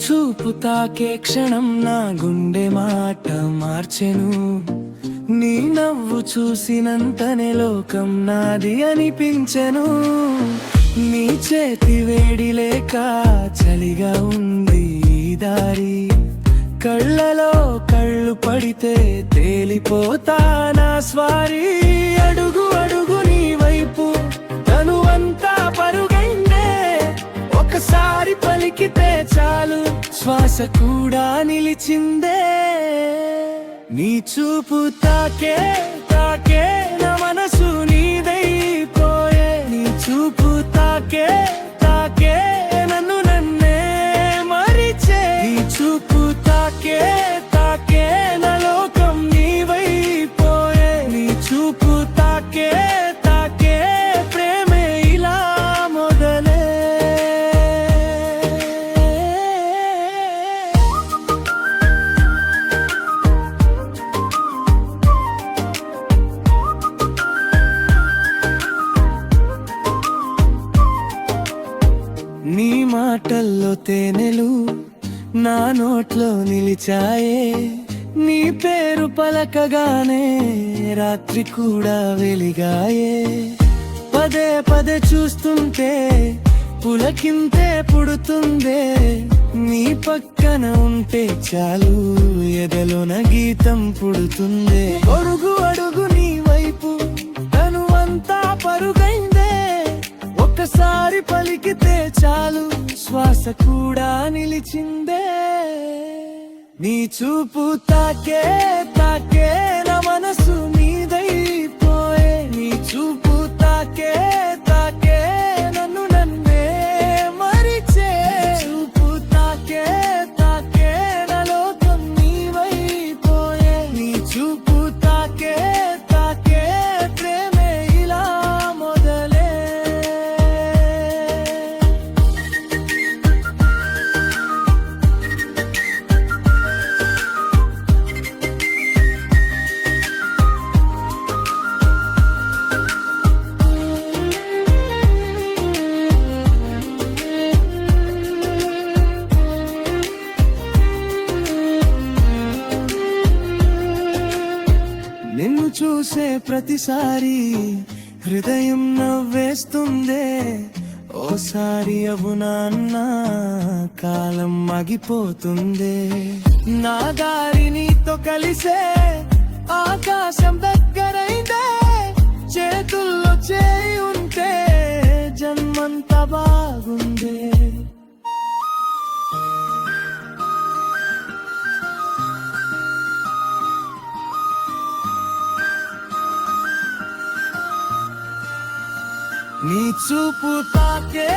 చూపు తాకే క్షణం నా గుండె మాట మార్చెను. నీ నవ్వు చూసినంతనే లోకం నాది అనిపించెను. నీ చేతి వేడి లేక చలిగా ఉంది ఈ దారి. కళ్ళలో కళ్ళు పడితే తేలిపోతా నా స్వారీ. అడుగు అడుగు నీ వైపు తనువంతా పరుగైందే. ఒకసారి పలికితే చాలు శ్వాస కూడా నిలిచిందే. నీ చూపు తాకే తాకే నా మనసు నీదైపోయే. నీ చూపు తాకే తాకే నన్ను నన్నే మరిచే. నీ చూపు తాకే తాకే నా లోకం నీవైపోయే. నీ చూపు తాకే తాకే ప్రేమే ఇలా మొదలే. నీ మాటల్లో తేనెలు నా నోట్లో నిలిచాయే. నీ పేరు పలకగానే రాత్రి కూడా వెలిగాయే. పదే పదే చూస్తుంటే పులకింతే పుడుతుందే. నీ పక్కన ఉంటే చాలు ఎదలోన గీతం పుడుతుందే. అడుగు అడుగు నీ వైపు తనువంతా పరుగైందే. ఒకసారి పలికితే చాలు శ్వాస కూడా నిలిచిందే. నీ చూపు తాకే తాకే నా మనసు నీదైపోయే. నీ చూపు తాకే తాకే నన్ను నన్నే మరిచే. చూపు తాకే తాకే నా లోకం నీవైపోయే. నీ చూపు తాకే తాకే ప్రేమే ఇలా మొదలే. నిన్ను చూసే ప్రతిసారి హృదయం నవ్వేస్తుందే. ఓసారి అవునా అన్నా కాలం ఆగిపోతుందే. నా దారి నీతో కలిసే ఆకాశం దగ్గరైందే. చేతుల్లో చేయి ఉంటే జన్మంతా బాగుందే. నీ చూపు తాకే